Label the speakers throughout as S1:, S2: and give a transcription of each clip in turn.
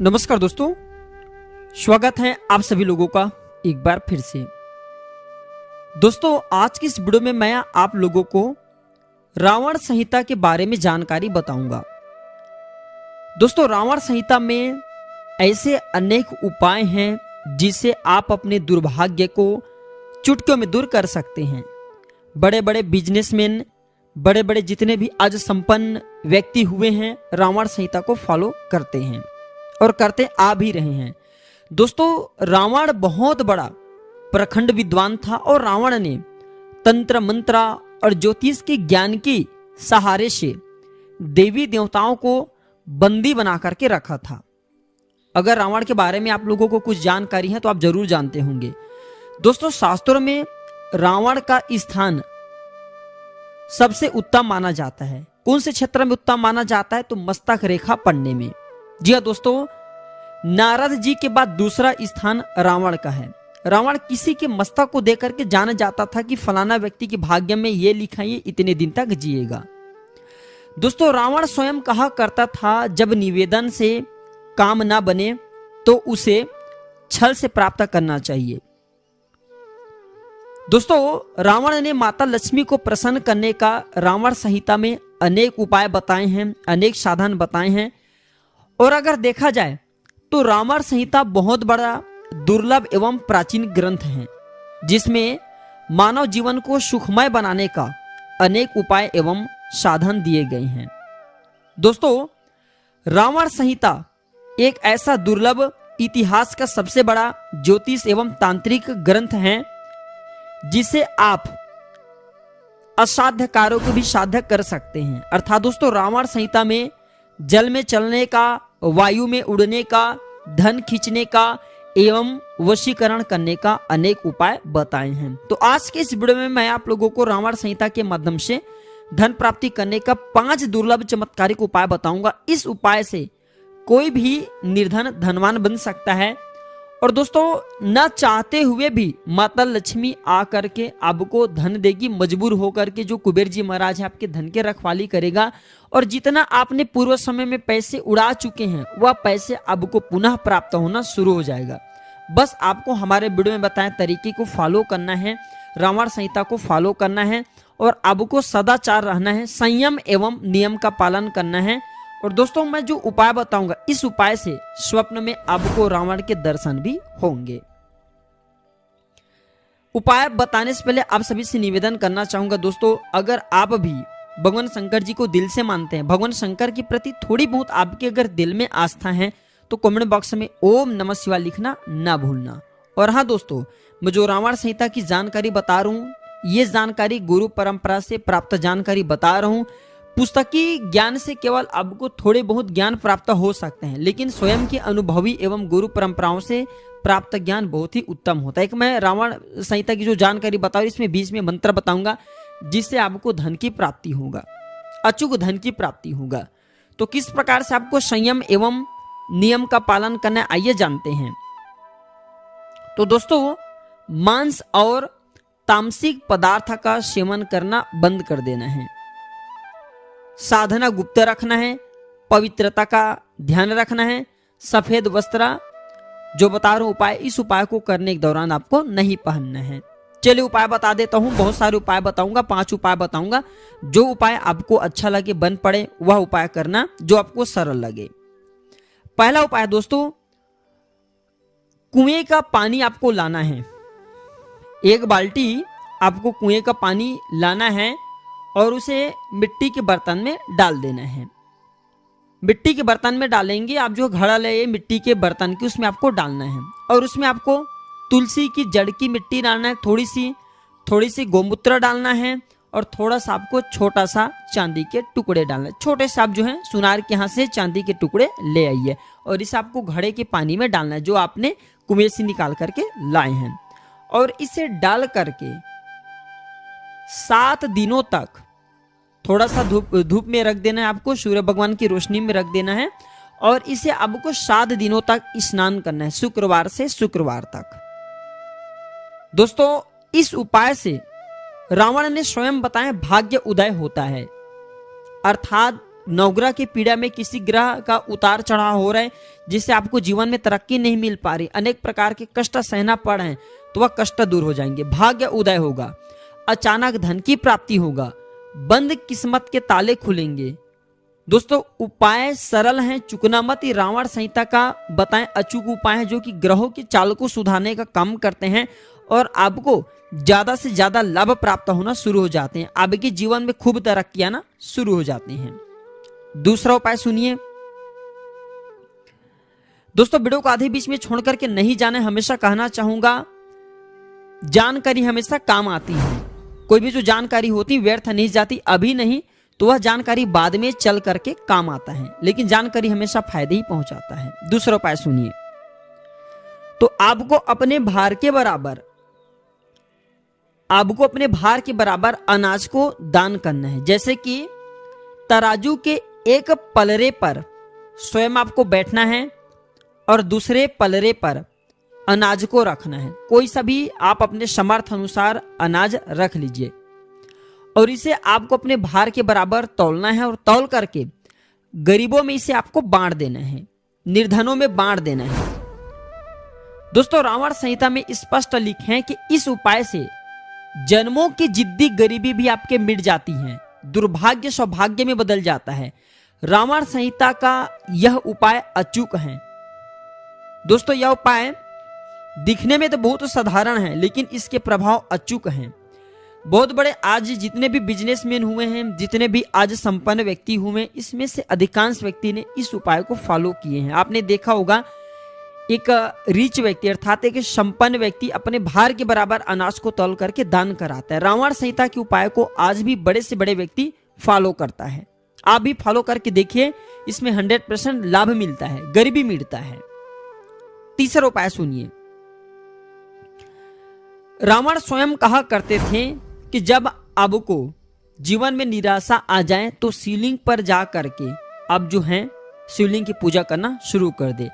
S1: नमस्कार दोस्तों, स्वागत है आप सभी लोगों का एक बार फिर से। दोस्तों, आज की इस वीडियो में मैं आप लोगों को रावण संहिता के बारे में जानकारी बताऊंगा। दोस्तों, रावण संहिता में ऐसे अनेक उपाय हैं जिससे आप अपने दुर्भाग्य को चुटकियों में दूर कर सकते हैं। बड़े बड़े बिजनेसमैन, बड़े बड़े जितने भी आज संपन्न व्यक्ति हुए हैं, रावण संहिता को फॉलो करते हैं और करते आ भी रहे हैं। दोस्तों, रावण बहुत बड़ा प्रखंड विद्वान था और रावण ने तंत्र मंत्र और ज्योतिष के ज्ञान के सहारे से देवी देवताओं को बंदी बना करके रखा था। अगर रावण के बारे में आप लोगों को कुछ जानकारी है तो आप जरूर जानते होंगे। दोस्तों, शास्त्रों में रावण का स्थान सबसे उत्तम माना जाता है। कौन से क्षेत्र में उत्तम माना जाता है? तो मस्तक रेखा पढ़ने में। जी हाँ दोस्तों, नारद जी के बाद दूसरा स्थान रावण का है। रावण किसी के मस्तक को देख करके जाना जाता था कि फलाना व्यक्ति के भाग्य में ये लिखा है, ये इतने दिन तक जिएगा। दोस्तों, रावण स्वयं कहा करता था, जब निवेदन से काम ना बने तो उसे छल से प्राप्त करना चाहिए। दोस्तों, रावण ने माता लक्ष्मी को प्रसन्न करने का रावण संहिता में अनेक उपाय बताए हैं, अनेक साधन बताए हैं। और अगर देखा जाए तो रावण संहिता बहुत बड़ा दुर्लभ एवं प्राचीन ग्रंथ है, जिसमें मानव जीवन को सुखमय बनाने का अनेक उपाय एवं साधन दिए गए हैं। दोस्तों, रावण संहिता एक ऐसा दुर्लभ इतिहास का सबसे बड़ा ज्योतिष एवं तांत्रिक ग्रंथ है, जिसे आप असाध्य कार्यों को भी साध्य कर सकते हैं। अर्थात दोस्तों, रावण संहिता में जल में चलने का, वायु में उड़ने का, धन खींचने का एवं वशीकरण करने का अनेक उपाय बताए हैं। तो आज के इस वीडियो में मैं आप लोगों को रावण संहिता के माध्यम से धन प्राप्ति करने का 5 दुर्लभ चमत्कारिक उपाय बताऊंगा। इस उपाय से कोई भी निर्धन धनवान बन सकता है। और दोस्तों, न चाहते हुए भी माता लक्ष्मी आकर के आपको धन देगी। मजबूर होकर के जो कुबेर जी महाराज है आपके धन के रखवाली करेगा, और जितना आपने पूर्व समय में पैसे उड़ा चुके हैं वह पैसे आपको पुनः प्राप्त होना शुरू हो जाएगा। बस आपको हमारे वीडियो में बताए तरीके को फॉलो करना है, रावण संहिता को फॉलो करना है और आपको सदाचार रहना है, संयम एवं नियम का पालन करना है। और दोस्तों, मैं जो उपाय बताऊंगा, इस उपाय से स्वप्न में आपको रावण के दर्शन भी होंगे। उपाय बताने से पहले आप सभी से निवेदन करना चाहूंगा दोस्तों, अगर आप भी भगवान शंकर जी को दिल से मानते हैं, भगवान शंकर के प्रति थोड़ी बहुत आपके अगर दिल में आस्था है, तो कमेंट बॉक्स में ओम नमः शिवाय लिखना ना भूलना। और हाँ दोस्तों, मैं जो रावण संहिता की जानकारी बता रहा हूँ, ये जानकारी गुरु परंपरा से प्राप्त जानकारी बता रहा हूँ। पुस्तकीय ज्ञान से केवल आपको थोड़े बहुत ज्ञान प्राप्त हो सकते हैं, लेकिन स्वयं के अनुभवी एवं गुरु परंपराओं से प्राप्त ज्ञान बहुत ही उत्तम होता है। एक मैं रावण संहिता की जो जानकारी बताऊँ, इसमें बीच में मंत्र बताऊंगा जिससे आपको धन की प्राप्ति होगा, अचूक धन की प्राप्ति होगा। तो किस प्रकार से आपको संयम एवं नियम का पालन करना है, आइए जानते हैं। तो दोस्तों, मांस और तामसिक पदार्थ का सेवन करना बंद कर देना है, साधना गुप्त रखना है, पवित्रता का ध्यान रखना है, सफेद वस्त्र जो बता रहा हूं उपाय, इस उपाय को करने के दौरान आपको नहीं पहनना है। चलिए उपाय बता देता हूं, बहुत सारे उपाय बताऊंगा, 5 उपाय बताऊंगा। जो उपाय आपको अच्छा लगे, बन पड़े, वह उपाय करना जो आपको सरल लगे। पहला उपाय दोस्तों, कुएं का पानी आपको लाना है। 1 बाल्टी आपको कुएं का पानी लाना है और उसे मिट्टी के बर्तन में डाल देना है। मिट्टी के बर्तन में डालेंगे आप, जो घड़ा ले मिट्टी के बर्तन की, उसमें आपको डालना है। और उसमें आपको तुलसी की जड़ की मिट्टी डालना है, थोड़ी सी गोमूत्र डालना है, और थोड़ा सा आपको छोटा सा चांदी के टुकड़े डालना है। छोटे से आप जो है सुनार के यहाँ से चांदी के टुकड़े ले आइए और इसे आपको घड़े के पानी में डालना है, जो आपने कुएं से निकाल करके लाए हैं। और इसे डाल करके 7 दिनों तक थोड़ा सा धूप में रख देना है आपको, सूर्य भगवान की रोशनी में रख देना है। और इसे आपको 7 दिनों तक स्नान करना है, शुक्रवार से शुक्रवार तक। दोस्तों, इस उपाय से रावण ने स्वयं बताया भाग्य उदय होता है, अर्थात नवग्रह की पीड़ा में किसी ग्रह का उतार चढ़ाव हो रहा है, जिससे आपको जीवन में तरक्की नहीं मिल पा रही, अनेक प्रकार के कष्ट सहना पड़ रहे हैं, तो वह कष्ट दूर हो जाएंगे। भाग्य उदय होगा, अचानक धन की प्राप्ति होगा, बंद किस्मत के ताले खुलेंगे। दोस्तों उपाय सरल हैं, चुकना मत। ये रावण संहिता का बताएं अचूक उपाय है जो कि ग्रहों की चाल को सुधारने का काम करते हैं और आपको ज्यादा से ज्यादा लाभ प्राप्त होना शुरू हो जाते हैं, आपके जीवन में खूब तरक्की आना शुरू हो जाती हैं। दूसरा उपाय सुनिए दोस्तों, वीडियो को आधे बीच में छोड़ करके नहीं जाने। हमेशा कहना चाहूंगा, जानकारी हमेशा काम आती है, कोई भी जो जानकारी होती व्यर्थ नहीं जाती। अभी नहीं तो वह जानकारी बाद में चल करके काम आता है, लेकिन जानकारी हमेशा फायदे ही पहुंचाता है। दूसरा उपाय सुनिए, तो आपको अपने भार के बराबर अनाज को दान करना है। जैसे कि तराजू के एक पलरे पर स्वयं आपको बैठना है और दूसरे पलरे पर अनाज को रखना है। कोई सा भी आप अपने समर्थ अनुसार अनाज रख लीजिए और इसे आपको अपने भार के बराबर तौलना है और तौल करके गरीबों में इसे आपको बांट देना है, निर्धनों में बांट देना है। दोस्तों रावण संहिता में स्पष्ट लिखे हैं कि इस उपाय से जन्मों की जिद्दी गरीबी भी आपके मिट जाती है, दुर्भाग्य सौभाग्य में बदल जाता है। रावण संहिता का यह उपाय अचूक है। दोस्तों यह उपाय दिखने में तो बहुत साधारण है, लेकिन इसके प्रभाव अचूक हैं। बहुत बड़े आज जितने भी बिजनेसमैन हुए हैं, जितने भी आज संपन्न व्यक्ति हुए, इसमें से अधिकांश व्यक्ति ने इस उपाय को फॉलो किए हैं। आपने देखा होगा एक रिच व्यक्ति अर्थात एक संपन्न व्यक्ति अपने भार के बराबर अनाज को तौल करके दान कराता है। रावण संहिता के उपाय को आज भी बड़े से बड़े व्यक्ति फॉलो करता है। आप भी फॉलो करके देखिए, इसमें 100% लाभ मिलता है, गरीबी मिटता है। तीसरा उपाय सुनिए, रावण स्वयं कहा करते थे कि जब आपको जीवन में निराशा आ जाए तो शिवलिंग पर जा करके आप जो हैं शिवलिंग की पूजा करना शुरू कर दे।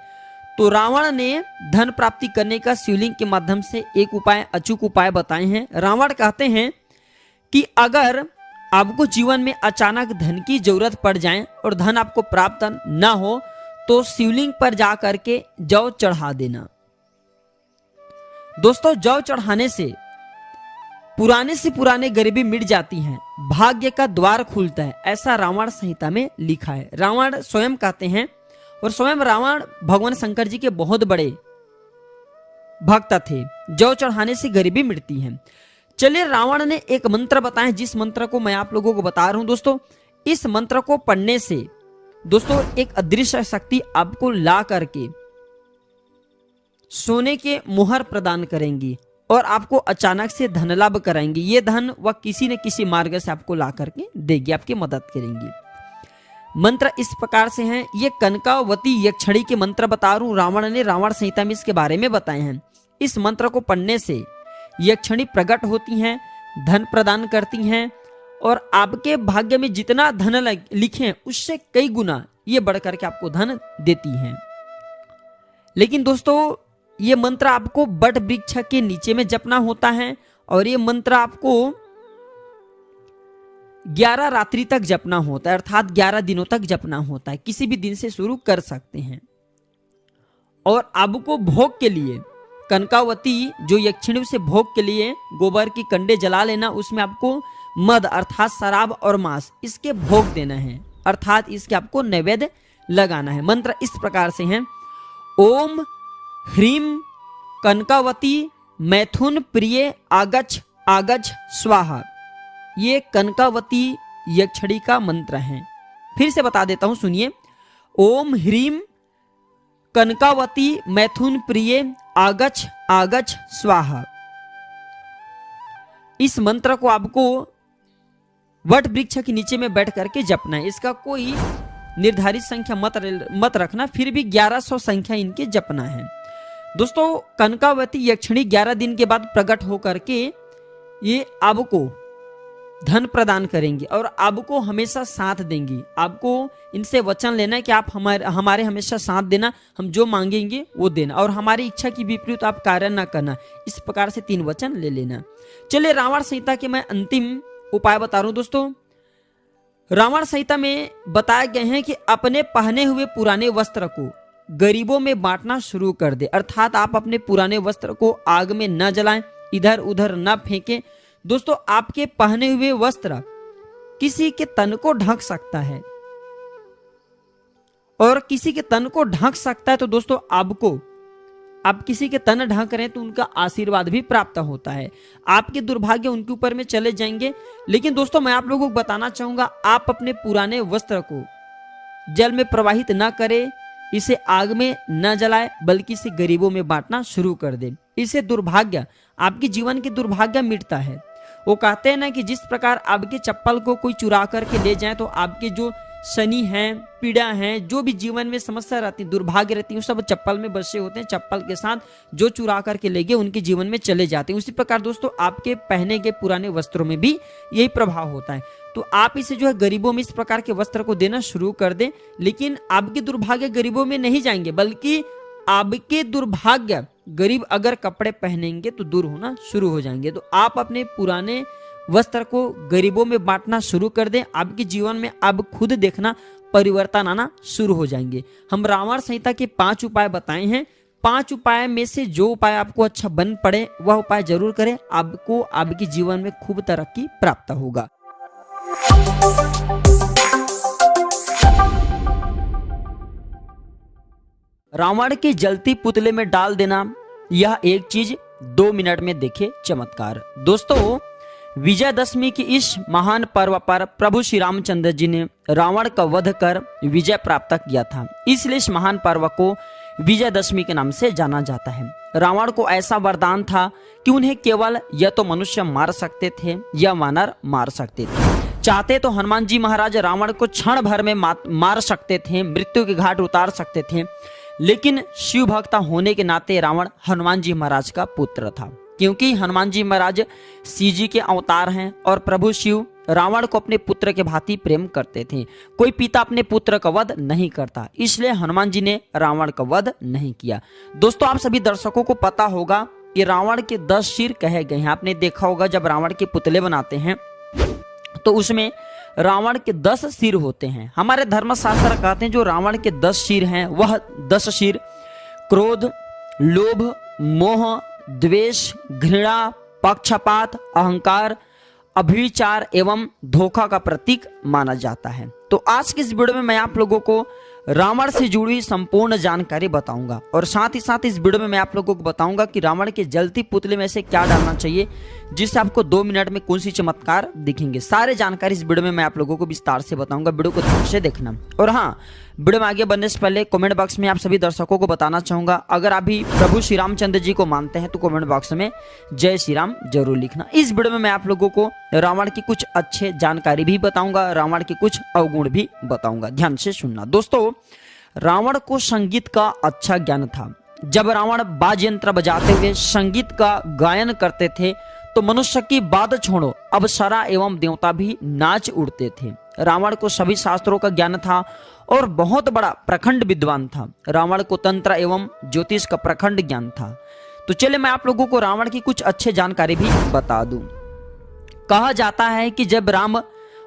S1: तो रावण ने धन प्राप्ति करने का शिवलिंग के माध्यम से एक उपाय अचूक उपाय बताए हैं। रावण कहते हैं कि अगर आपको जीवन में अचानक धन की जरूरत पड़ जाए और धन आपको प्राप्त ना हो तो शिवलिंग पर जा करके जौ चढ़ा देना। दोस्तों जौ चढ़ाने से पुराने गरीबी मिट जाती है, भाग्य का द्वार खुलता है, ऐसा रावण संहिता में लिखा है। रावण स्वयं कहते हैं और स्वयं रावण भगवान शंकर जी के बहुत बड़े भक्त थे। जौ चढ़ाने से गरीबी मिटती है। चलिए रावण ने एक मंत्र बताया, जिस मंत्र को मैं आप लोगों को बता रहा हूं। दोस्तों इस मंत्र को पढ़ने से दोस्तों एक अदृश्य शक्ति आपको ला करके सोने के मुहर प्रदान करेंगी और आपको अचानक से धन लाभ कराएंगी। ये धन वह किसी न किसी मार्ग से आपको ला करके देगी, आपकी मदद करेंगी। मंत्र इस प्रकार से हैं। ये कनकावती यक्षणी के मंत्र बता रहा हूं, रावण ने रावण संहिता में इसके बारे में बताए हैं। इस मंत्र को पढ़ने से यक्षणी प्रकट होती हैं, धन प्रदान करती हैं और आपके भाग्य में जितना धन लिखे उससे कई गुना ये बढ़ करके आपको धन देती हैं। लेकिन दोस्तों ये मंत्र आपको बट वृक्ष के नीचे में जपना होता है और ये मंत्र आपको 11 रात्रि तक जपना होता है, अर्थात 11 दिनों तक जपना होता है। किसी भी दिन से शुरू कर सकते हैं। और आपको भोग के लिए कनकावती जो यक्षिणी से भोग के लिए गोबर की कंडे जला लेना, उसमें आपको मद अर्थात शराब और मांस इसके भोग देना है, अर्थात इसके आपको नैवेद्य लगाना है। मंत्र इस प्रकार से हैं। ओम ह्रीम कनकावती मैथुन प्रिय आगच्छ आगच्छ स्वाहा। ये कनकावती यक्षणी का मंत्र है। फिर से बता देता हूं, सुनिए। ओम ह्रीम कनकावती मैथुन प्रिय आगच्छ आगच्छ स्वाहा। इस मंत्र को आपको वट वृक्ष के नीचे में बैठ करके जपना है। इसका कोई निर्धारित संख्या मत रखना, फिर भी 1100 संख्या इनके जपना है। दोस्तों कनकावती यक्षिणी 11 दिन के बाद प्रकट होकर के ये आपको धन प्रदान करेंगी और आपको हमेशा साथ देंगी। आपको इनसे वचन लेना है कि आप हमारे हमेशा साथ देना, हम जो मांगेंगे वो देना और हमारी इच्छा की विपरीत आप कार्य ना करना। इस प्रकार से 3 वचन ले लेना। चलिए रावण संहिता के मैं अंतिम उपाय बता रहा हूं। दोस्तों रावण संहिता में बताया गया है कि अपने पहने हुए पुराने वस्त्र को गरीबों में बांटना शुरू कर दे, अर्थात आप अपने पुराने वस्त्र को आग में न जलाएं, इधर उधर न फेंकें। दोस्तों, आपके पहने हुए वस्त्र किसी के तन को ढक सकता है और किसी के तन को ढक सकता है, तो दोस्तों आपको, आप किसी के तन ढक रहे हैं तो उनका आशीर्वाद भी प्राप्त होता है, आपके दुर्भाग्य उनके ऊपर में चले जाएंगे। लेकिन दोस्तों, मैं आप लोगों को बताना चाहूंगा, आप अपने पुराने वस्त्र को जल में प्रवाहित ना करें, इसे आग में न जलाए, बल्कि इसे गरीबों में बांटना शुरू कर दे। इससे दुर्भाग्य, आपके जीवन के दुर्भाग्य मिटता है। वो कहते हैं ना कि जिस प्रकार आपके चप्पल को कोई चुरा करके ले जाए तो आपके जो शनि हैं, पीड़ा हैं, जो भी जीवन में समस्या रहती, दुर्भाग्य रहती है, सब चप्पल में बसे होते हैं। चप्पल के साथ जो चुरा करके ले गए उनके जीवन में चले जाते हैं। उसी प्रकार दोस्तों, आपके पहने के पुराने वस्त्रों में भी यही प्रभाव होता है। तो आप इसे जो है गरीबों में इस प्रकार के वस्त्र को देना शुरू कर दें। लेकिन आपके दुर्भाग्य गरीबों में नहीं जाएंगे, बल्कि आपके दुर्भाग्य गरीब अगर कपड़े पहनेंगे तो दूर होना शुरू हो जाएंगे। तो आप अपने पुराने वस्त्र को गरीबों में बांटना शुरू कर दें, आपके जीवन में अब खुद देखना परिवर्तन आना शुरू हो जाएंगे। हम रावण संहिता के 5 उपाय बताए हैं। 5 उपाय में से जो उपाय आपको अच्छा बन पड़े वह उपाय जरूर करें, आपको आपके जीवन में खूब तरक्की प्राप्त होगा। रावण के जलती पुतले में डाल देना, यह एक चीज 2 मिनट में देखे चमत्कार। दोस्तों, विजयदशमी की इस महान पर्व पर प्रभु श्री रामचंद्र जी ने रावण का वध कर विजय प्राप्त किया था, इसलिए इस महान पर्व को विजयदशमी के नाम से जाना जाता है। रावण को ऐसा वरदान था कि उन्हें केवल या तो मनुष्य मार सकते थे या वानर मार सकते थे। चाहते तो हनुमान जी महाराज रावण को क्षण भर में मार सकते थे, मृत्यु के घाट उतार सकते थे। लेकिन शिव भक्त होने के नाते रावण हनुमान जी महाराज का पुत्र था, क्योंकि हनुमान जी महाराज शिव जी के अवतार हैं और प्रभु शिव रावण को अपने पुत्र के भांति प्रेम करते थे। कोई पिता अपने पुत्र का वध नहीं करता, इसलिए हनुमान जी ने रावण का वध नहीं किया। दोस्तों, आप सभी दर्शकों को पता होगा कि रावण के 10 सिर कहे गए हैं। आपने देखा होगा जब रावण के पुतले बनाते हैं तो उसमें रावण के 10 सिर होते हैं। हमारे धर्मशास्त्र कहते हैं जो रावण के 10 सिर हैं वह 10 सिर क्रोध, लोभ, मोह, द्वेष, घृणा, पक्षपात, अहंकार, अभिचार एवं धोखा का प्रतीक माना जाता है। तो आज की इस वीडियो में मैं आप लोगों को रावण से जुड़ी संपूर्ण जानकारी बताऊंगा और साथ ही साथ इस वीडियो में मैं आप लोगों को बताऊंगा कि रावण के जलती पुतले में से क्या डालना चाहिए जिससे आपको 2 मिनट में कौन सी चमत्कार दिखेंगे। सारे जानकारी इस वीडियो में मैं आप लोगों को विस्तार से बताऊंगा, वीडियो को ध्यान से देखना। और हाँ, वीडियो में आगे बढ़ने से पहले कमेंट बॉक्स में आप सभी दर्शकों को बताना चाहूंगा, अगर आप भी प्रभु श्री रामचंद्र जी को मानते हैं तो कमेंट बॉक्स में जय श्री राम जरूर लिखना। इस वीडियो में मैं आप लोगों को रावण की कुछ अच्छे जानकारी भी बताऊंगा, रावण के कुछ अवगुण भी बताऊंगा, ध्यान से सुनना। दोस्तों, रावण को संगीत का अच्छा ज्ञान था। जब रावण बाज यंत्र बजाते हुए संगीत का गायन करते थे तो मनुष्य की बात छोड़ो, अप्सरा एवं देवता भी नाच उड़ते थे। रावण को सभी शास्त्रों का ज्ञान था और बहुत बड़ा प्रखंड विद्वान था। रावण को तंत्र एवं ज्योतिष का प्रखंड ज्ञान था। तो चलिए मैं आप लोगों को रावण की कुछ अच्छे जानकारी भी बता दूं। कहा जाता है कि जब राम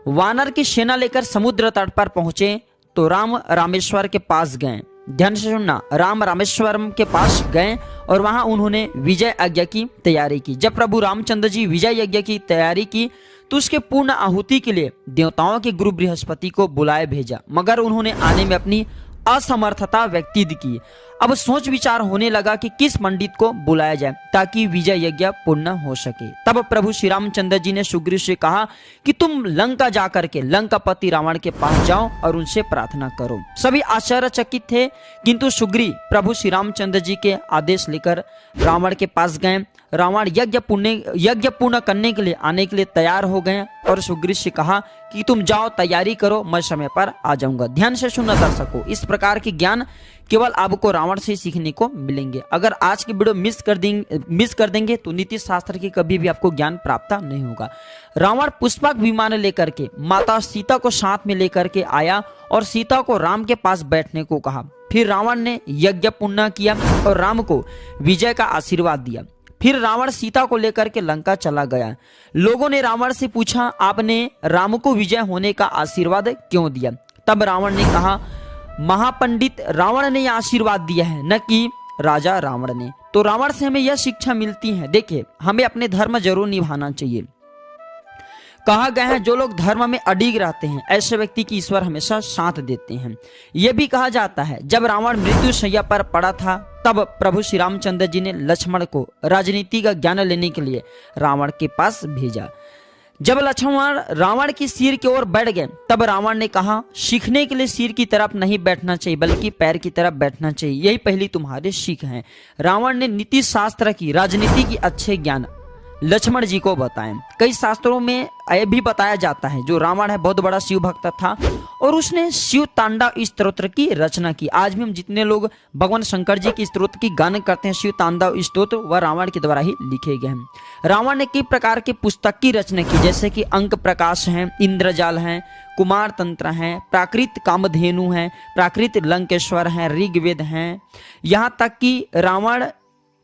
S1: वानर की सेना लेकर समुद्र तट पर पहुंचे तो राम रामेश्वर के पास गए। ध्यान से सुनना, राम रामेश्वरम के पास गए और वहां उन्होंने विजय यज्ञ की तैयारी की। जब प्रभु रामचंद्र जी विजय यज्ञ की तैयारी की तो उसके पूर्ण आहुति के लिए देवताओं के गुरु बृहस्पति को बुलाए भेजा, मगर उन्होंने आने में अपनी असमर्थता व्यक्त की। अब सोच विचार होने लगा कि किस पंडित को बुलाया जाए ताकि विजय यज्ञ पूर्ण हो सके। तब प्रभु श्री रामचंद्र जी ने सुग्रीव से कहा कि तुम लंका जाकर के लंकापति रावण के पास जाओ और उनसे प्रार्थना करो। सभी आश्चर्यचकित थे, किंतु सुग्रीव प्रभु श्री रामचंद्र जी के आदेश लेकर रावण के पास गए। रावण यज्ञ पूर्ण करने के लिए आने के लिए तैयार हो गए और सुग्रीव से कहा कि तुम जाओ, तैयारी करो, मैं समय पर आ जाऊंगा। ध्यान से सुनना दर्शकों, इस प्रकार के ज्ञान केवल आपको रावण से सीखने को मिलेंगे। अगर आज की वीडियो मिस कर देंगे तो नीति शास्त्र की कभी भी आपको ज्ञान प्राप्त नहीं होगा। रावण पुष्पक विमान लेकर के माता सीता को साथ में लेकर के आया और सीता को राम के पास बैठने को कहा। फिर रावण ने यज्ञ पूर्ण किया और राम को विजय का आशीर्वाद दिया। फिर रावण सीता को लेकर के लंका चला गया। लोगों ने रावण से पूछा, आपने राम को विजय होने का आशीर्वाद क्यों दिया? तब रावण ने कहा, महापंडित रावण ने यह आशीर्वाद दिया है, न कि राजा रावण ने। तो रावण से हमें यह शिक्षा मिलती है, देखिए हमें अपने धर्म जरूर निभाना चाहिए। कहा गया है जो लोग धर्म में अडिग रहते हैं ऐसे व्यक्ति की ईश्वर हमेशा साथ देते हैं। यह भी कहा जाता है जब रावण मृत्यु शैया पर पड़ा था तब प्रभु श्री रामचंद्र जी ने लक्ष्मण को राजनीति का ज्ञान लेने के लिए रावण के पास भेजा। जब लक्ष्मण रावण की सिर की ओर बैठ गए तब रावण ने कहा, सीखने के लिए सिर की तरफ नहीं बैठना चाहिए बल्कि पैर की तरफ बैठना चाहिए, यही पहली तुम्हारी सीख है। रावण ने नीति शास्त्र की, राजनीति की अच्छे ज्ञान लक्ष्मण जी को बताएं। कई शास्त्रों में यह भी बताया जाता है जो रावण है बहुत बड़ा शिव भक्त था और उसने शिव तांडव स्तोत्र की रचना की। आज भी हम जितने लोग भगवान शंकर जी की स्तोत्र की गान करते हैं, शिव तांडव स्तोत्र वह रावण के द्वारा ही लिखे गए हैं। रावण ने कई प्रकार के पुस्तक की रचना की, जैसे कि अंक प्रकाश है, इंद्रजाल है, कुमार तंत्र है, प्राकृत कामधेनु है, प्राकृत लंकेश्वर है, ऋग्वेद है, यहाँ तक कि रावण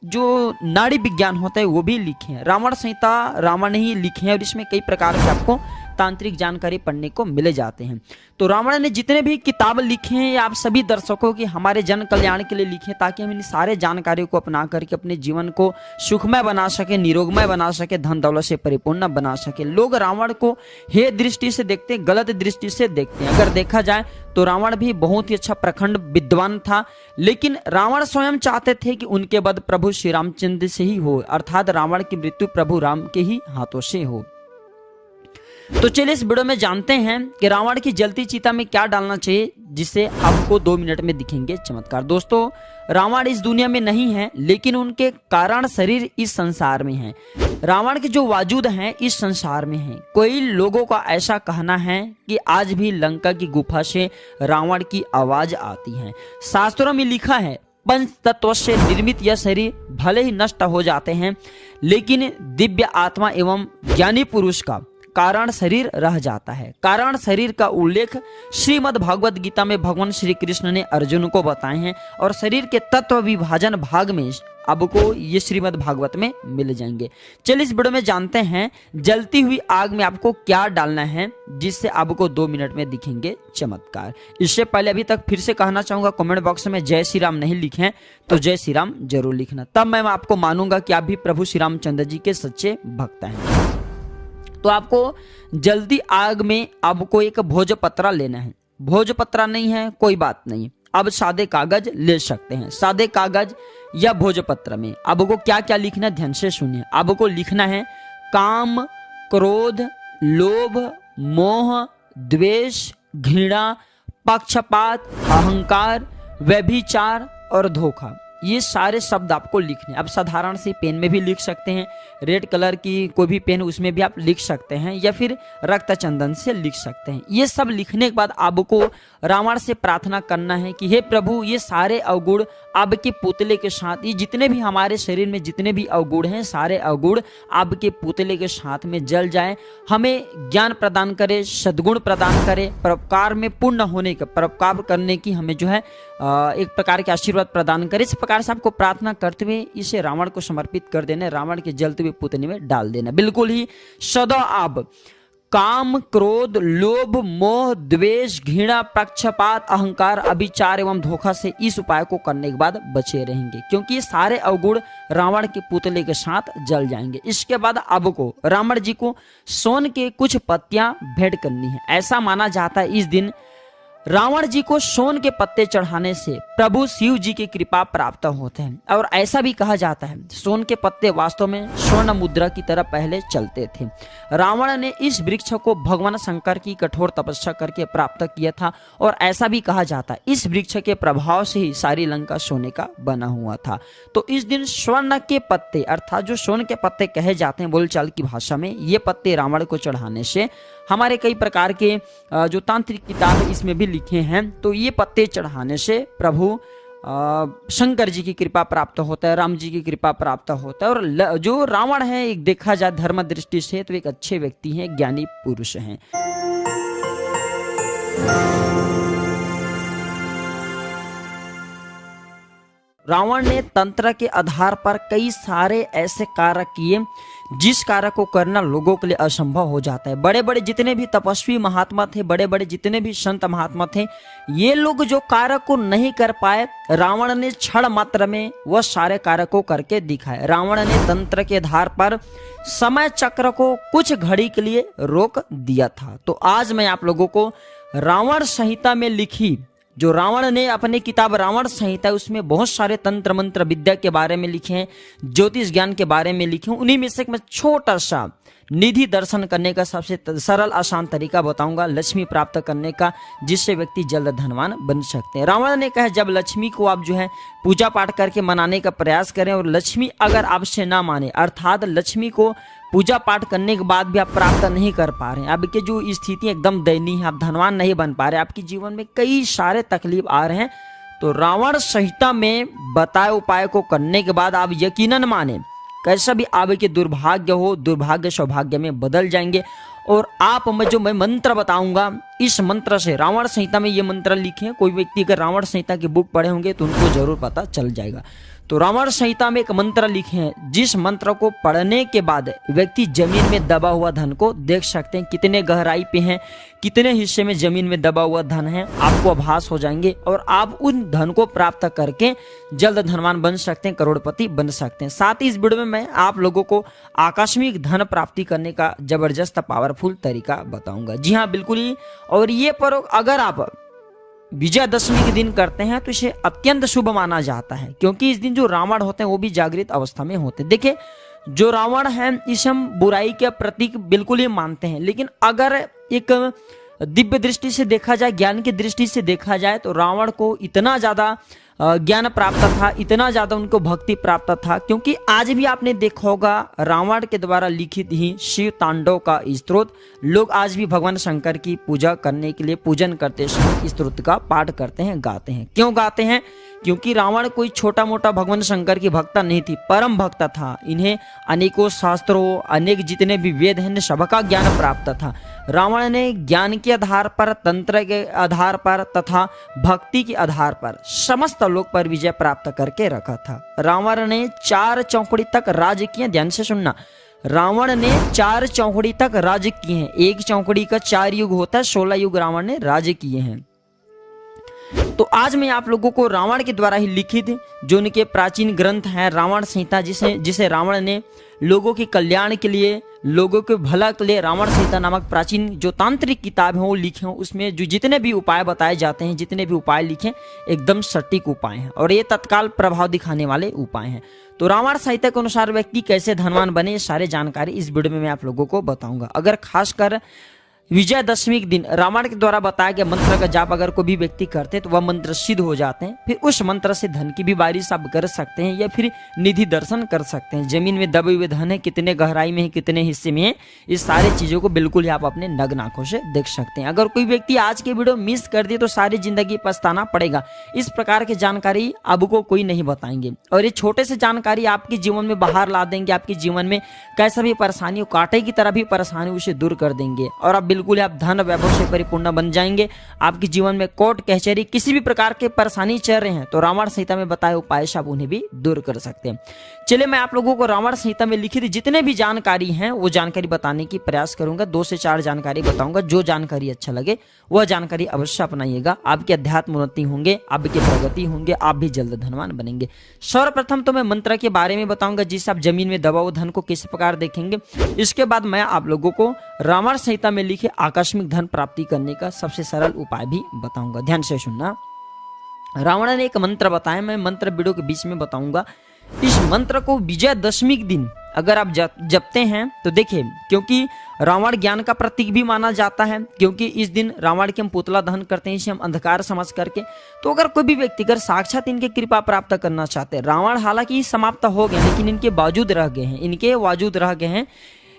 S1: जो नाड़ी विज्ञान होता है वो भी लिखे हैं। रावण संहिता रावण ने ही लिखे हैं और इसमें कई प्रकार के आपको तांत्रिक जानकारी पढ़ने को मिले जाते हैं। तो रावण ने जितने भी किताब लिखे हैं आप सभी दर्शकों की हमारे जन कल्याण के लिए लिखे ताकि हम इन सारे जानकारियों को अपना करके अपने जीवन को सुखमय बना सके, निरोगमय बना सके, धन दौलत से परिपूर्ण बना सके। लोग रावण को हे दृष्टि से देखते हैं, गलत दृष्टि से देखते हैं। अगर देखा जाए तो रावण भी बहुत ही अच्छा प्रखंड विद्वान था, लेकिन रावण स्वयं चाहते थे कि उनके वध प्रभु श्री रामचंद्र से ही हो, अर्थात रावण की मृत्यु प्रभु राम के ही हाथों से हो। तो चलिए इस वीडियो में जानते हैं कि रावण की जलती चिता में क्या डालना चाहिए जिससे आपको 2 मिनट में दिखेंगे चमत्कार। दोस्तों, रावण इस दुनिया में नहीं है लेकिन उनके कारण शरीर इस संसार में है। रावण के जो वजूद हैं इस संसार में है। कोई लोगों का ऐसा कहना है कि आज भी लंका की गुफा से रावण की आवाज आती है। शास्त्रों में लिखा है पंच तत्व से निर्मित यह शरीर भले ही नष्ट हो जाते हैं लेकिन दिव्य आत्मा एवं ज्ञानी पुरुष का कारण शरीर रह जाता है। कारण शरीर का उल्लेख श्रीमद् भागवत गीता में भगवान श्री कृष्ण ने अर्जुन को बताए हैं और शरीर के तत्व विभाजन भाग में आपको ये श्रीमद् भागवत में मिल जाएंगे। चलिए इस वीडियो में जानते हैं जलती हुई आग में आपको क्या डालना है जिससे आपको 2 मिनट में दिखेंगे चमत्कार। इससे पहले अभी तक फिर से कहना चाहूंगा, कमेंट बॉक्स में जय श्री राम नहीं लिखे तो जय श्री राम जरूर लिखना, तब मैं आपको मानूंगा कि आप भी प्रभु श्री रामचंद्र जी के सच्चे भक्त हैं। तो आपको जल्दी आग में आपको एक भोजपत्रा लेना है। भोजपत्रा नहीं है कोई बात नहीं, अब सादे कागज ले सकते हैं। सादे कागज या भोजपत्र में आपको क्या क्या लिखना है ध्यान से सुनिए। आपको लिखना है काम, क्रोध, लोभ, मोह, द्वेष, घृणा, पक्षपात, अहंकार, व्यभिचार और धोखा। ये सारे शब्द आपको लिखने। आप साधारण सी पेन में भी लिख सकते हैं, रेड कलर की कोई भी पेन उसमें भी आप लिख सकते हैं या फिर रक्त चंदन से लिख सकते हैं। ये सब लिखने के बाद आपको रावण से प्रार्थना करना है कि हे प्रभु ये सारे अवगुण आपके पुतले के साथ, ये जितने भी हमारे शरीर में जितने भी अवगुण हैं सारे अवगुण आपके पुतले के साथ में जल जाए। हमें ज्ञान प्रदान करे, सद्गुण प्रदान करे, परोपकार में पूर्ण होने का, परोपकार करने की हमें जो है एक प्रकार के आशीर्वाद प्रदान करे। इस प्रकार से आपको प्रार्थना करते हुए इसे रावण को समर्पित कर देना, रावण के जलते हुए पुतले में डाल देना। बिल्कुल ही सदा आप काम, क्रोध, लोभ, मोह, द्वेष, घृणा, पक्षपात, अहंकार, अभिचार एवं धोखा से इस उपाय को करने के बाद बचे रहेंगे, क्योंकि ये सारे अवगुण रावण के पुतले के साथ जल जाएंगे। इसके बाद आपको रावण जी को सोन के कुछ पत्तियां भेंट करनी है। ऐसा माना जाता है इस दिन रावण जी को सोन के पत्ते चढ़ाने से प्रभु शिव जी की कृपा प्राप्त होते हैं। और ऐसा भी कहा जाता है सोन के पत्ते वास्तव में स्वर्ण मुद्रा की तरह पहले चलते थे। रावण ने इस वृक्ष को भगवान शंकर की कठोर तपस्या करके प्राप्त किया था और ऐसा भी कहा जाता है इस वृक्ष के प्रभाव से ही सारी लंका सोने का बना हुआ था। तो इस दिन स्वर्ण के पत्ते अर्थात जो सोन के पत्ते कहे जाते हैं बोलचाल की भाषा में, ये पत्ते रावण को चढ़ाने से हमारे कई प्रकार के जो तांत्रिक किताब इसमें भी लिखे हैं, तो ये पत्ते चढ़ाने से प्रभु शंकर जी की कृपा प्राप्त होता है, राम जी की कृपा प्राप्त होता है। और जो रावण है एक देखा जाए धर्म दृष्टि से तो एक अच्छे व्यक्ति हैं, ज्ञानी पुरुष हैं। रावण ने तंत्र के आधार पर कई सारे ऐसे कार्य किए जिस कार्य को करना लोगों के लिए असंभव हो जाता है। बड़े बड़े जितने भी तपस्वी महात्मा थे, बड़े बड़े जितने भी संत महात्मा थे, ये लोग जो कार्य को नहीं कर पाए, रावण ने क्षण मात्र में वह सारे कार्य को करके दिखाए। रावण ने तंत्र के आधार पर समय चक्र को कुछ घड़ी के लिए रोक दिया था। तो आज मैं आप लोगों को रावण संहिता में लिखी, जो रावण ने अपनी किताब रावण संहिता, उसमें बहुत सारे तंत्र मंत्र विद्या के बारे में लिखे हैं, ज्योतिष ज्ञान के बारे में लिखे हैं। उन्हीं में से एक मैं छोटा सा निधि दर्शन करने का सबसे सरल आसान तरीका बताऊंगा लक्ष्मी प्राप्त करने का, जिससे व्यक्ति जल्द धनवान बन सकते हैं। रावण ने कहा जब लक्ष्मी को आप जो है पूजा पाठ करके मनाने का प्रयास करें और लक्ष्मी अगर आपसे ना माने, अर्थात लक्ष्मी को पूजा पाठ करने के बाद भी आप प्राप्त नहीं कर पा रहे हैं, आपकी जो स्थिति एकदम दयनीय है, आप धनवान नहीं बन पा रहे, आपके जीवन में कई सारे तकलीफ आ रहे हैं, तो रावण संहिता में बताए उपाय को करने के बाद आप यकीनन माने कैसा भी आपके दुर्भाग्य हो, दुर्भाग्य सौभाग्य में बदल जाएंगे। और आप मैं मंत्र बताऊंगा, इस मंत्र से रावण संहिता में ये मंत्र लिखे हैं। कोई व्यक्ति अगर रावण संहिता की बुक पढ़े होंगे तो उनको जरूर पता चल जाएगा। तो रावण संहिता में एक मंत्र लिखे हैं, जिस मंत्र को पढ़ने के बाद व्यक्ति जमीन में दबा हुआ धन को देख सकते हैं, कितने गहराई पे हैं, कितने हिस्से में जमीन में दबा हुआ धन है, आपको आभास हो जाएंगे और आप उन धन को प्राप्त करके जल्द धनवान बन सकते हैं, करोड़पति बन सकते हैं। साथ ही इस वीडियो में मैं आप लोगों को आकस्मिक धन प्राप्ति करने का जबरदस्त पावरफुल तरीका बताऊंगा। जी हाँ, बिल्कुल ही। और ये प्रयोग अगर आप विजयादशमी के दिन करते हैं तो इसे अत्यंत शुभ माना जाता है, क्योंकि इस दिन जो रावण होते हैं वो भी जागृत अवस्था में होते हैं। देखिए, जो रावण है इसे हम बुराई के प्रतीक बिल्कुल ही मानते हैं, लेकिन अगर एक दिव्य दृष्टि से देखा जाए, ज्ञान की दृष्टि से देखा जाए, तो रावण को इतना ज्यादा ज्ञान प्राप्त था, इतना ज्यादा उनको भक्ति प्राप्त था, क्योंकि आज भी आपने देखा होगा रावण के द्वारा लिखित ही शिव तांडव का स्तोत्र लोग आज भी भगवान शंकर की पूजा करने के लिए पूजन करते समय स्तोत्र का पाठ करते हैं, गाते हैं। क्यों गाते हैं? क्योंकि रावण कोई छोटा मोटा भगवान शंकर की भक्त नहीं थी, परम भक्त था। इन्हें अनेकों शास्त्रों, अनेक जितने भी वेद हैं, सबका ज्ञान प्राप्त था। रावण ने ज्ञान के आधार पर, तंत्र के आधार पर तथा भक्ति के आधार पर समस्त लोक पर विजय प्राप्त करके रखा था। रावण ने 4 चौकड़ी तक राज्य किया। ध्यान से सुनना, रावण ने 4 चौकड़ी तक राज्य किए हैं। एक चौकड़ी का 4 युग होता है, 16 युग रावण ने राज्य किए हैं। तो आज मैं आप लोगों को रावण के द्वारा ही लिखित जो उनके प्राचीन ग्रंथ है रावण संहिता, जिसे रावण ने लोगों के कल्याण के लिए, लोगों के भला के लिए रावण संहिता नामक प्राचीन जो तांत्रिक किताब है वो लिखे हैं। उसमें जो जितने भी उपाय बताए जाते हैं, जितने भी उपाय लिखे, एकदम सटीक उपाय हैं और ये तत्काल प्रभाव दिखाने वाले उपाय हैं। तो रावण संहिता के अनुसार व्यक्ति कैसे धनवान बने, ये सारे जानकारी इस वीडियो में मैं आप लोगों को बताऊंगा। अगर खासकर विजयादशमी के दिन रावण के द्वारा बताया गया मंत्र का जाप अगर कोई भी व्यक्ति करते तो वह मंत्र सिद्ध हो जाते हैं। फिर उस मंत्र से धन की भी बारिश आप कर सकते हैं या फिर निधि दर्शन कर सकते हैं। जमीन में दबे हुए धन है, कितने गहराई में है, कितने हिस्से में है, इस सारी चीजों को बिल्कुल ही आप अपने नग्न आंखों से देख सकते हैं। अगर कोई व्यक्ति आज के वीडियो मिस कर दिए तो सारी जिंदगी पछताना पड़ेगा। इस प्रकार की जानकारी आपको कोई नहीं बताएंगे और ये छोटे से जानकारी आपके जीवन में बाहर ला देंगे। आपके जीवन में कैसा भी परेशानी हो, कांटे की तरह भी परेशानी, उसे दूर कर देंगे और आप बिल्कुल आप धन वैभव से परिपूर्ण बन जाएंगे। आपके जीवन में कोर्ट कचहरी किसी भी प्रकार के परेशानी चल रहे हैं तो रावण संहिता में बताए उपाय से आप उन्हें भी दूर कर सकते हैं। चलिए, मैं आप लोगों को रावण संहिता में लिखित जितने भी जानकारी हैं वो जानकारी बताने की प्रयास करूंगा। 2 से 4 जानकारी बताऊंगा। जो जानकारी अच्छा लगे वह जानकारी अवश्य अपनाइएगा। आपके अध्यात्म उन्नति होंगे, आपकी प्रगति होंगे, आप भी जल्द धनवान बनेंगे। सर्वप्रथम तो मैं मंत्र के बारे में बताऊंगा, जिससे आप जमीन में दबा हुआ धन को किस प्रकार देखेंगे। इसके बाद मैं आप लोगों को रावण संहिता में लिखे आकस्मिक धन प्राप्ति करने का सबसे सरल उपाय भी बताऊंगा। ध्यान से सुनना। रावण ने एक मंत्र बताया, मैं मंत्र वीडियो के बीच में बताऊंगा। इस मंत्र को विजयादशमी के दिन अगर आप जपते हैं तो देखिए, क्योंकि रावण ज्ञान का प्रतीक भी माना जाता है, क्योंकि इस दिन रावण के हम पुतला दहन करते हैं, इसे हम अंधकार समझ करके। तो अगर कोई भी व्यक्ति अगर साक्षात इनके कृपा प्राप्त करना चाहते हैं, रावण हालांकि समाप्त हो गए लेकिन इनके बावजूद रह गए हैं,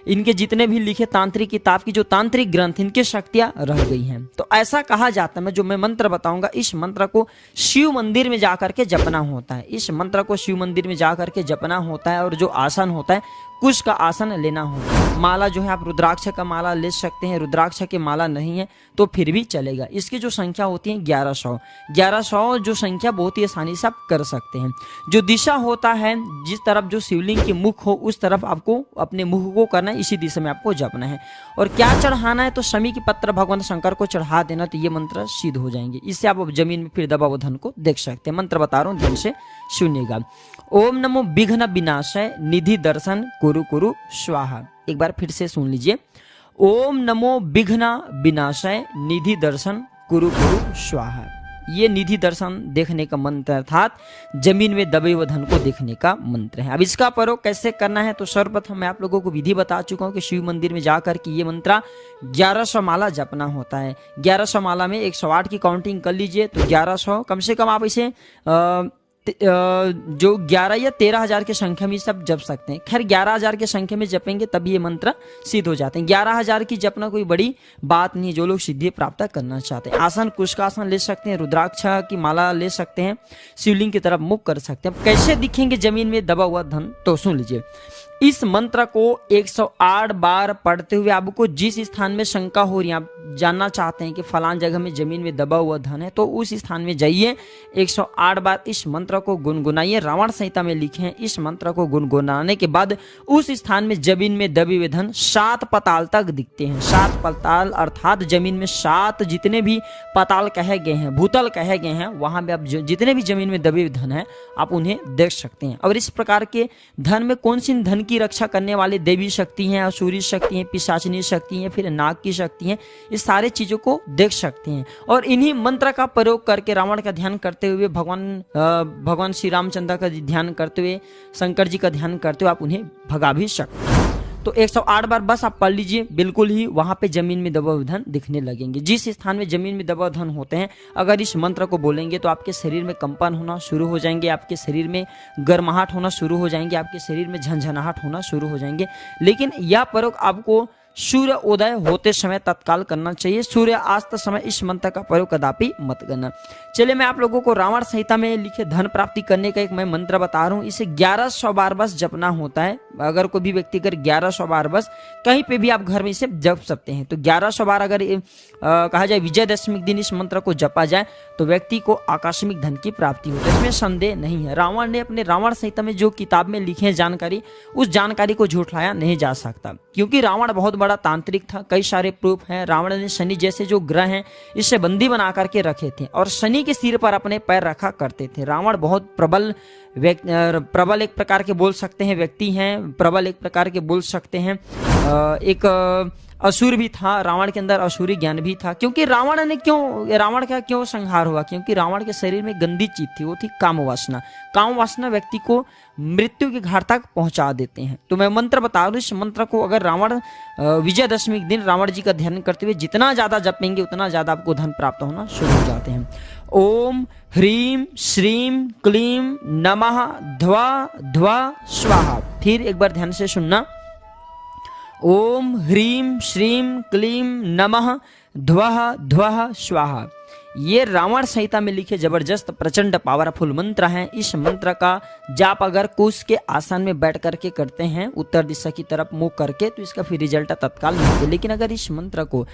S1: इनके जितने भी लिखे तांत्रिक किताब की जो तांत्रिक ग्रंथ, इनकी शक्तियां रह गई हैं। तो ऐसा कहा जाता है, मैं मंत्र बताऊंगा, इस मंत्र को शिव मंदिर में जाकर के जपना होता है। इस मंत्र को शिव मंदिर में जाकर के जपना होता है और जो आसन होता है कुश का आसन लेना होगा। माला जो है आप रुद्राक्ष का माला ले सकते हैं, रुद्राक्ष के माला नहीं है तो फिर भी चलेगा। इसकी जो संख्या होती है 1100 जो संख्या बहुत ही आसानी से आप कर सकते हैं। जो दिशा होता है, जिस तरफ जो शिवलिंग के मुख हो उस तरफ आपको अपने मुख को करना है, इसी दिशा में आपको जपना है। और क्या चढ़ाना है तो शमी की पत्र भगवान शंकर को चढ़ा देना, तो ये मंत्र सिद्ध हो जाएंगे। इससे आप जमीन में फिर दबा हुआ धन को देख सकते हैं। मंत्र बता रहा हूँ, ध्यान से सुनिएगा। ओम नमो विघ्न विनाशय निधि दर्शन कुरु कुरु स्वाहा। एक बार फिर से सुन लीजिए। ओम नमो विघ्न विनाशय निधि दर्शन कुरु कुरु स्वाहा। ये निधि दर्शन देखने का मंत्र अर्थात जमीन में दबे हुए धन को देखने का मंत्र है। अब इसका प्रयोग कैसे करना है तो सर्वप्रथम मैं आप लोगों को विधि बता चुका हूँ कि शिव मंदिर में जाकर के ये मंत्र 1100 माला जपना होता है। 1100 माला में 108 की काउंटिंग कर लीजिए तो 1100 कम से कम आप इसे जो 11 या 13,000 की संख्या में सब जप सकते हैं। खैर 11,000 की संख्या में जपेंगे तभी ये मंत्र सिद्ध हो जाते हैं। 11,000 की जपना कोई बड़ी बात नहीं है। जो लोग सिद्धि प्राप्त करना चाहते हैं, आसन कुश का आसन ले सकते हैं, रुद्राक्ष की माला ले सकते हैं, शिवलिंग की तरफ मुख कर सकते हैं। कैसे दिखेंगे जमीन में दबा हुआ धन तो सुन लीजिए। इस मंत्र को 108 बार पढ़ते हुए आपको जिस स्थान में शंका हो रही है, आप जानना चाहते हैं कि फलान जगह में जमीन में दबा हुआ धन है, तो उस स्थान में जाइए, 108 बार इस मंत्र को गुनगुनाइए। रावण संहिता में लिखे हैं, इस मंत्र को गुनगुनाने के बाद उस स्थान में जमीन में दबे हुए धन 7 पताल तक दिखते हैं। 7 पताल अर्थात जमीन में 7 जितने भी पताल कहे गए हैं, भूतल कहे गए हैं, वहां पे आप जितने भी जमीन में दबे हुए धन है आप उन्हें देख सकते हैं। और इस प्रकार के धन में कौन सी धन की रक्षा करने वाली देवी शक्ति हैं, असुरी शक्ति हैं, पिशाचिनी शक्ति हैं, फिर नाग की शक्ति हैं, इस सारे चीजों को देख सकते हैं। और इन्हीं मंत्र का प्रयोग करके रावण का ध्यान करते हुए, भगवान श्री रामचंद्र का ध्यान करते हुए, शंकर जी का ध्यान करते हुए आप उन्हें भगा भी सकते हैं। तो 108 बार बस आप पढ़ लीजिए, बिल्कुल ही वहां पे जमीन में दबा हुए धन दिखने लगेंगे। जिस स्थान में जमीन में दबा धन होते हैं, अगर इस मंत्र को बोलेंगे तो आपके शरीर में कंपन होना शुरू हो जाएंगे, आपके शरीर में गर्माहट होना शुरू हो जाएंगे, आपके शरीर में झंझनाहट होना शुरू हो जाएंगे। लेकिन यह प्रयोग आपको सूर्य उदय होते समय तत्काल करना चाहिए। सूर्य अस्त समय इस मंत्र का प्रयोग कदापि मत करना। चलिए मैं आप लोगों को रावण संहिता में लिखे धन प्राप्ति करने का एक मैं मंत्र बता रहा हूँ। इसे 1100 बार बस जपना होता है। अगर कोई भी व्यक्ति अगर 1100 बार बस कहीं पे भी आप घर में इसे जप सकते हैं, तो 1100 बार अगर कहा जाए विजयदशमी के दिन इस मंत्र को जपा जाए तो व्यक्ति को आकस्मिक धन की प्राप्ति होती है, इसमें संदेह नहीं है। रावण ने अपने रावण संहिता में जो किताब में लिखे हैं जानकारी, उस जानकारी को झूठलाया नहीं जा सकता, क्योंकि रावण बहुत बड़ा तांत्रिक था। कई सारे प्रूफ हैं। रावण ने शनि जैसे जो ग्रह हैं इससे बंदी बना करके रखे थे और शनि के सिर पर अपने पैर रखा करते थे। रावण बहुत प्रबल एक प्रकार के बोल सकते हैं व्यक्ति हैं, प्रबल एक प्रकार के बोल सकते हैं एक असुर भी था। रावण के अंदर असुरी ज्ञान भी था। क्योंकि रावण का क्यों संहार हुआ? क्योंकि रावण के शरीर में गंदी चीज थी, वो थी काम वासना। काम वासना व्यक्ति को मृत्यु के घाट तक पहुंचा देते हैं। तो मैं मंत्र बता दूं, इस मंत्र को अगर रावण विजयदशमी के दिन रावण जी का ध्यान करते हुए जितना ज्यादा जपेंगे उतना ज्यादा आपको धन प्राप्त होना शुरू हो जाते हैं। ओम ह्रीम श्रीम क्लीम नमः ध्वा ध्वा स्वाहा। फिर एक बार ध्यान से सुनना। ओम ह्रीम श्रीम क्लीम नमः ध्वः ध्वः स्वाहा। ये रावण संहिता में लिखे जबरदस्त प्रचंड पावरफुल मंत्र हैं। इस मंत्र का जाप अगर कुश के आसन में बैठ करके करते हैं उत्तर दिशा की तरफ मुंह करके, तो इसका फिर रिजल्ट तत्काल मिलता है। लेकिन अगर इस मंत्र को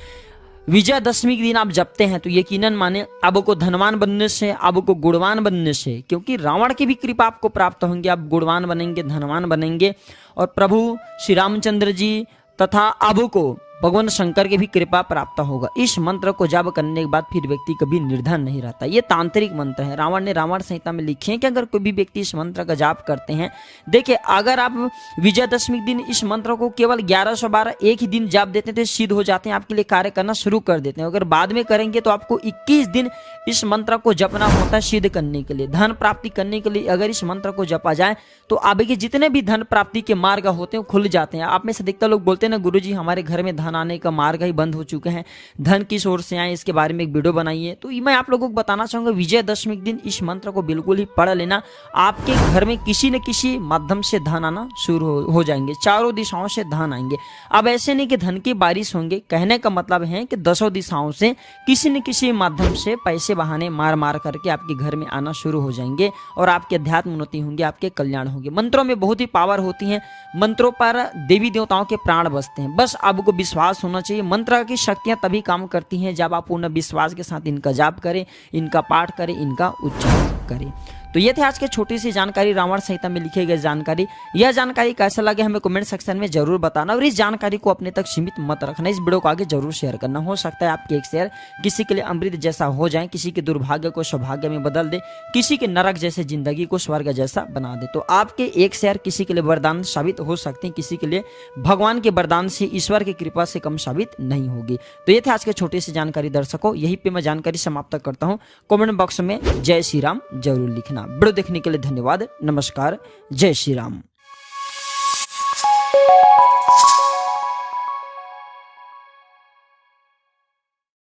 S1: विजयदशमी के दिन आप जपते हैं तो यकीनन माने आपको धनवान बनने से, आपको गुणवान बनने से, क्योंकि रावण की भी कृपा आपको प्राप्त होंगे, आप गुणवान बनेंगे, धनवान बनेंगे। और प्रभु श्री रामचंद्र जी तथा आपको भगवान शंकर की भी कृपा प्राप्त होगा। इस मंत्र को जप करने के बाद फिर व्यक्ति कभी निर्धन नहीं रहता। ये तांत्रिक मंत्र है। रावण ने रावण संहिता में लिखे हैं कि अगर कोई भी व्यक्ति इस मंत्र का जाप करते हैं, देखिए अगर आप विजयदशमी के दिन इस मंत्र को केवल 1112 एक ही दिन जाप देते हैं तो सिद्ध हो जाते हैं, आपके लिए कार्य करना शुरू कर देते हैं। अगर बाद में करेंगे तो आपको 21 दिन इस मंत्र को जपना होता है सिद्ध करने के लिए, धन प्राप्ति करने के लिए। अगर इस मंत्र को जपा जाए तो आगे जितने भी धन प्राप्ति के मार्ग होते हैं खुल जाते हैं। आप में से अधिकतर लोग बोलते हैं ना गुरुजी हमारे घर में धन धन आने का मार्ग ही बंद हो चुके हैं, धन किस ओर से आए इसके बारे में एक वीडियो बनाई है। तो मैं आप लोगों को बताना चाहूंगा विजयदशमी के दिन इस मंत्र को बिल्कुल ही पढ़ लेना, आपके घर में किसी न किसी माध्यम से धन आना शुरू हो जाएंगे, चारों दिशाओं से धन आएंगे। अब ऐसे नहीं कि धन की बारिश होंगे, कहने का मतलब है कि दसों दिशाओं से किसी न किसी माध्यम से पैसे बहाने मार मार करके आपके घर में आना शुरू हो जाएंगे और आपके अध्यात्म उन्नति होंगे, आपके कल्याण होंगे। मंत्रों में बहुत ही पावर होती है, मंत्रों पर देवी देवताओं के प्राण बसते हैं, बस आपको विश्वास होना चाहिए। मंत्र की शक्तियां तभी काम करती हैं जब आप पूर्ण विश्वास के साथ इनका जाप करें, इनका पाठ करें, इनका उच्चारण करें। तो ये थे आज की छोटी सी जानकारी, रावण संहिता में लिखी गई जानकारी। यह जानकारी कैसा लगे हमें कमेंट सेक्शन में जरूर बताना और इस जानकारी को अपने तक सीमित मत रखना, इस वीडियो को आगे जरूर शेयर करना। हो सकता है आपके एक शेयर किसी के लिए अमृत जैसा हो जाए, किसी के दुर्भाग्य को सौभाग्य में बदल दे, किसी के नरक जैसे जिंदगी को स्वर्ग जैसा बना दे। तो आपके एक शेयर किसी के लिए वरदान साबित हो सकते हैं, किसी के लिए भगवान के वरदान से, ईश्वर की कृपा से कम साबित नहीं होगी। तो ये थे आज के छोटी सी जानकारी दर्शकों, यहीं पे मैं जानकारी समाप्त करता हूँ। कमेंट बॉक्स में जय श्री राम जरूर लिखना। वीडियो देखने के लिए धन्यवाद। नमस्कार, जय श्री राम।